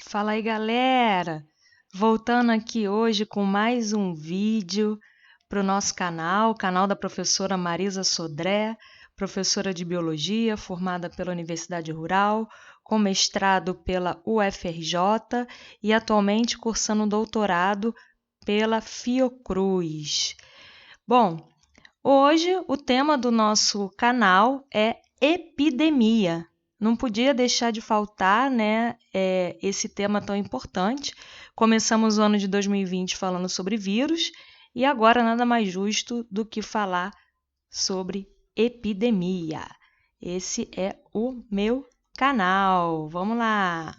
Fala aí, galera! Voltando aqui hoje com mais um vídeo para o nosso canal da professora Marisa Sodré, professora de Biologia, formada pela Universidade Rural, com mestrado pela UFRJ e atualmente cursando doutorado pela Fiocruz. Bom, hoje o tema do nosso canal é epidemia. Não podia deixar de faltar, né, esse tema tão importante. Começamos o ano de 2020 falando sobre vírus e agora nada mais justo do que falar sobre epidemia. Esse é o meu canal. Vamos lá!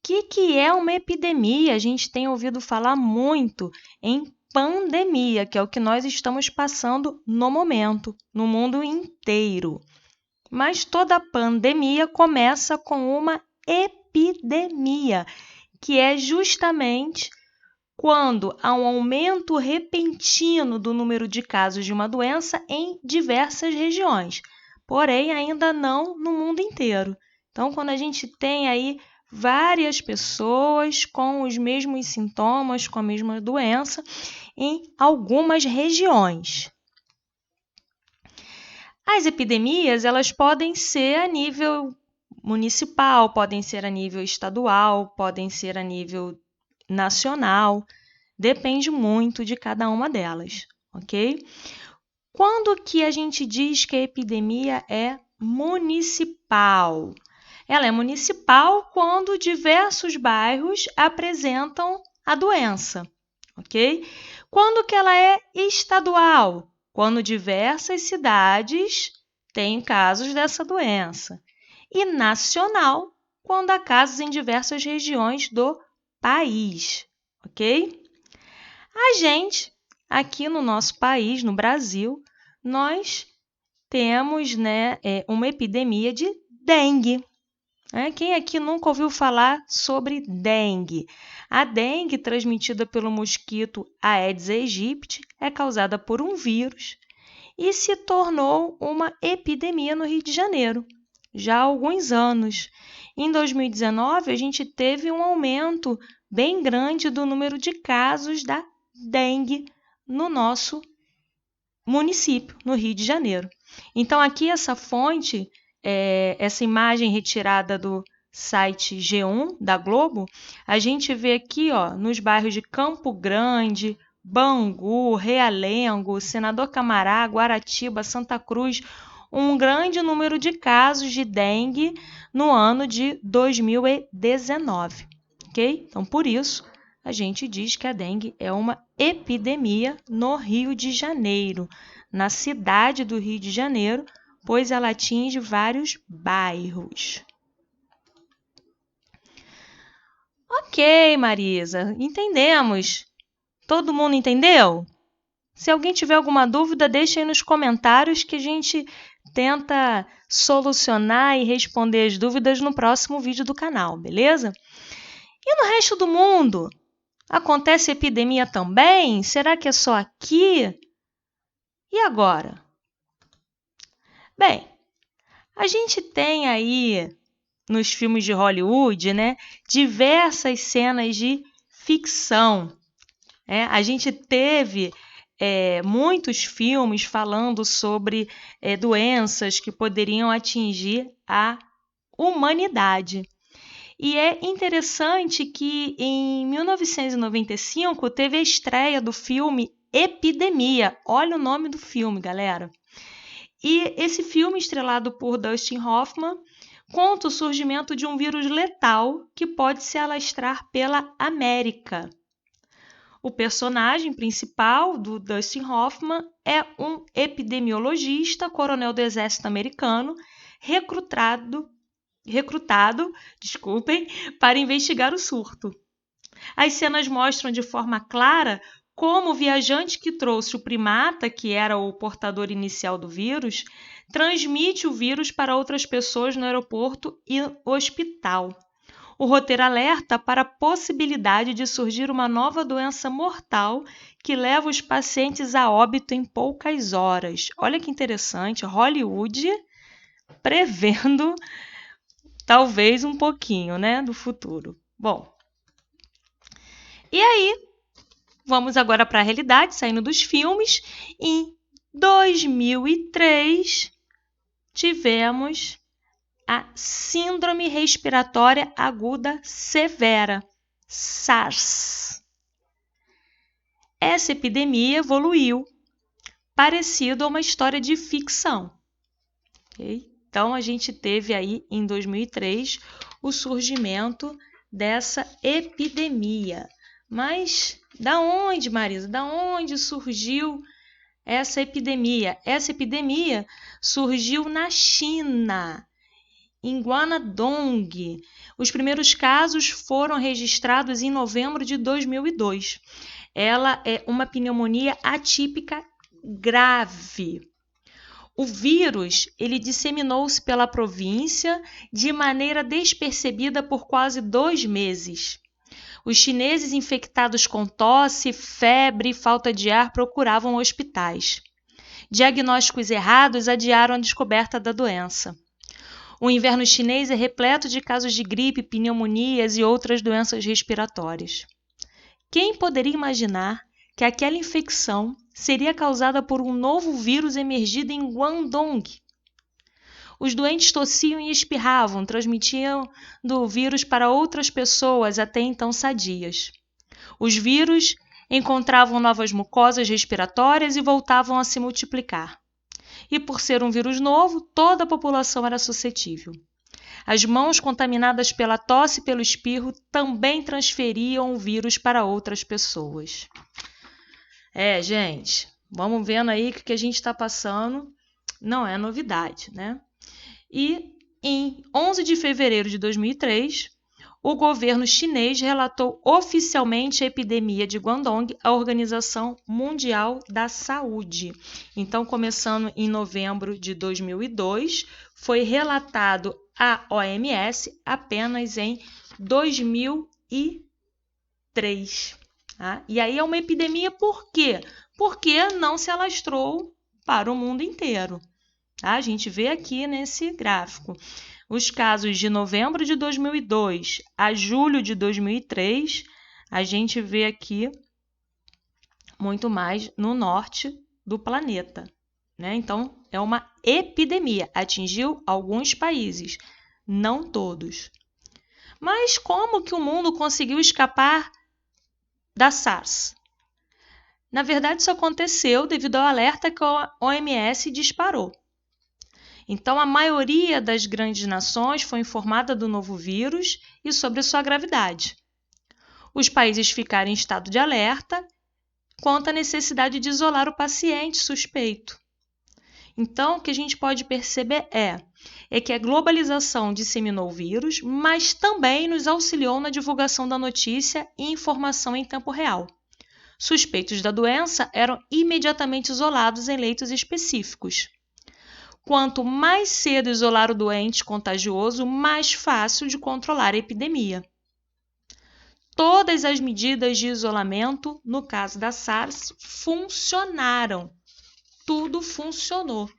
O que é uma epidemia? A gente tem ouvido falar muito em pandemia, que é o que nós estamos passando no momento, no mundo inteiro. Mas toda pandemia começa com uma epidemia, que é justamente quando há um aumento repentino do número de casos de uma doença em diversas regiões, porém ainda não no mundo inteiro. Então, quando a gente tem aí várias pessoas com os mesmos sintomas, com a mesma doença, em algumas regiões. As epidemias, elas podem ser a nível municipal, podem ser a nível estadual, podem ser a nível nacional, depende muito de cada uma delas, ok? Quando que a gente diz que a epidemia é municipal? Ela é municipal quando diversos bairros apresentam a doença, ok? Quando que ela é estadual? Quando diversas cidades têm casos dessa doença. E nacional, quando há casos em diversas regiões do país, ok? A gente, aqui no nosso país, no Brasil, nós temos, né, uma epidemia de dengue. Quem aqui nunca ouviu falar sobre dengue? A dengue, transmitida pelo mosquito Aedes aegypti, é causada por um vírus e se tornou uma epidemia no Rio de Janeiro, já há alguns anos. Em 2019, a gente teve um aumento bem grande do número de casos da dengue no nosso município, no Rio de Janeiro. Então, aqui essa fonte, essa imagem retirada do site G1 da Globo, a gente vê aqui, ó, nos bairros de Campo Grande, Bangu, Realengo, Senador Camará, Guaratiba, Santa Cruz, um grande número de casos de dengue no ano de 2019, ok? Então, por isso, a gente diz que a dengue é uma epidemia no Rio de Janeiro, na cidade do Rio de Janeiro, pois ela atinge vários bairros. Ok, Marisa, entendemos. Todo mundo entendeu? Se alguém tiver alguma dúvida, deixe aí nos comentários que a gente tenta solucionar e responder as dúvidas no próximo vídeo do canal, beleza? E no resto do mundo? Acontece epidemia também? Será que é só aqui? E agora? Bem, a gente tem aí nos filmes de Hollywood, né, diversas cenas de ficção. A gente teve muitos filmes falando sobre doenças que poderiam atingir a humanidade. E é interessante que em 1995 teve a estreia do filme Epidemia. Olha o nome do filme, galera. E esse filme, estrelado por Dustin Hoffman, conta o surgimento de um vírus letal que pode se alastrar pela América. O personagem principal do Dustin Hoffman é um epidemiologista, coronel do exército americano, recrutado, para investigar o surto. As cenas mostram de forma clara como o viajante que trouxe o primata, que era o portador inicial do vírus, transmite o vírus para outras pessoas no aeroporto e hospital. O roteiro alerta para a possibilidade de surgir uma nova doença mortal que leva os pacientes a óbito em poucas horas. Olha que interessante, Hollywood prevendo talvez um pouquinho, né, do futuro. Bom, e aí, vamos agora para a realidade, saindo dos filmes. Em 2003, tivemos a Síndrome Respiratória Aguda Severa, SARS. Essa epidemia evoluiu parecido a uma história de ficção. Okay? Então, a gente teve aí, em 2003, o surgimento dessa epidemia. Mas, da onde, Marisa? Da onde surgiu essa epidemia? Essa epidemia surgiu na China, em Guangdong. Os primeiros casos foram registrados em novembro de 2002. Ela é uma pneumonia atípica grave. O vírus, ele disseminou-se pela província de maneira despercebida por quase 2 meses. Os chineses infectados com tosse, febre e falta de ar procuravam hospitais. Diagnósticos errados adiaram a descoberta da doença. O inverno chinês é repleto de casos de gripe, pneumonias e outras doenças respiratórias. Quem poderia imaginar que aquela infecção seria causada por um novo vírus emergido em Guangdong? Os doentes tossiam e espirravam, transmitiam o vírus para outras pessoas até então sadias. Os vírus encontravam novas mucosas respiratórias e voltavam a se multiplicar. E por ser um vírus novo, toda a população era suscetível. As mãos contaminadas pela tosse e pelo espirro também transferiam o vírus para outras pessoas. Gente, vamos vendo aí que o que a gente está passando não é novidade, né? E em 11 de fevereiro de 2003, o governo chinês relatou oficialmente a epidemia de Guangdong à Organização Mundial da Saúde. Então, começando em novembro de 2002, foi relatado à OMS apenas em 2003. Tá? E aí é uma epidemia por quê? Porque não se alastrou para o mundo inteiro. Tá? A gente vê aqui nesse gráfico. Os casos de novembro de 2002 a julho de 2003, a gente vê aqui muito mais no norte do planeta, né? Então, é uma epidemia, atingiu alguns países, não todos. Mas como que o mundo conseguiu escapar da SARS? Na verdade, isso aconteceu devido ao alerta que a OMS disparou. Então, a maioria das grandes nações foi informada do novo vírus e sobre sua gravidade. Os países ficaram em estado de alerta quanto à necessidade de isolar o paciente suspeito. Então, o que a gente pode perceber é que a globalização disseminou o vírus, mas também nos auxiliou na divulgação da notícia e informação em tempo real. Suspeitos da doença eram imediatamente isolados em leitos específicos. Quanto mais cedo isolar o doente contagioso, mais fácil de controlar a epidemia. Todas as medidas de isolamento, no caso da SARS, funcionaram. Tudo funcionou.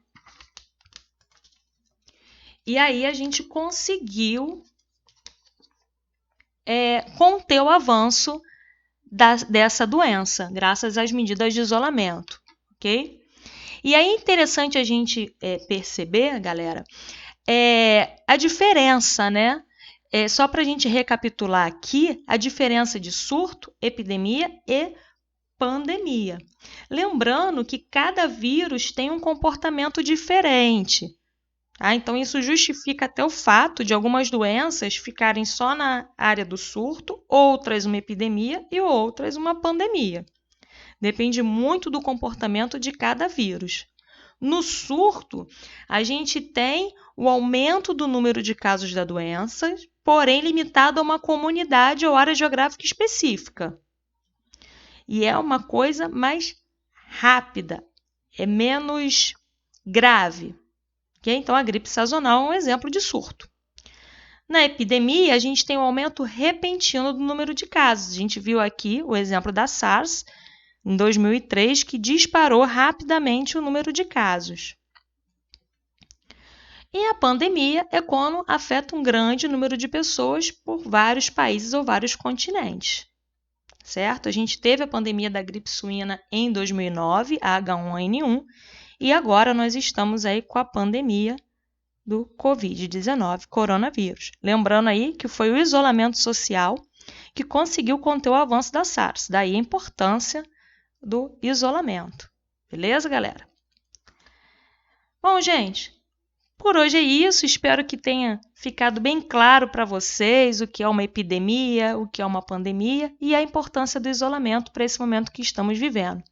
E aí a gente conseguiu conter o avanço dessa doença, graças às medidas de isolamento, ok? E aí é interessante a gente perceber, galera, a diferença, né? Só para a gente recapitular aqui, a diferença de surto, epidemia e pandemia. Lembrando que cada vírus tem um comportamento diferente. Tá? Então, isso justifica até o fato de algumas doenças ficarem só na área do surto, outras uma epidemia e outras uma pandemia. Depende muito do comportamento de cada vírus. No surto, a gente tem o aumento do número de casos da doença, porém limitado a uma comunidade ou área geográfica específica. E é uma coisa mais rápida, é menos grave. Okay? Então, a gripe sazonal é um exemplo de surto. Na epidemia, a gente tem um aumento repentino do número de casos. A gente viu aqui o exemplo da SARS, em 2003, que disparou rapidamente o número de casos. E a pandemia é quando afeta um grande número de pessoas por vários países ou vários continentes, certo? A gente teve a pandemia da gripe suína em 2009, a H1N1, e agora nós estamos aí com a pandemia do Covid-19, coronavírus. Lembrando aí que foi o isolamento social que conseguiu conter o avanço da SARS, daí a importância do isolamento. Beleza, galera? Bom, gente, por hoje é isso. Espero que tenha ficado bem claro para vocês o que é uma epidemia, o que é uma pandemia e a importância do isolamento para esse momento que estamos vivendo.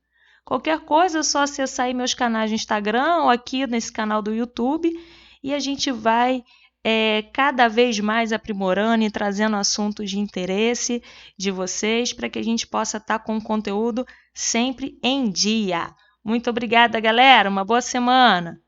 Qualquer coisa é só acessar aí meus canais de Instagram ou aqui nesse canal do YouTube e a gente vai cada vez mais aprimorando e trazendo assuntos de interesse de vocês para que a gente possa estar com o conteúdo sempre em dia. Muito obrigada, galera. Uma boa semana.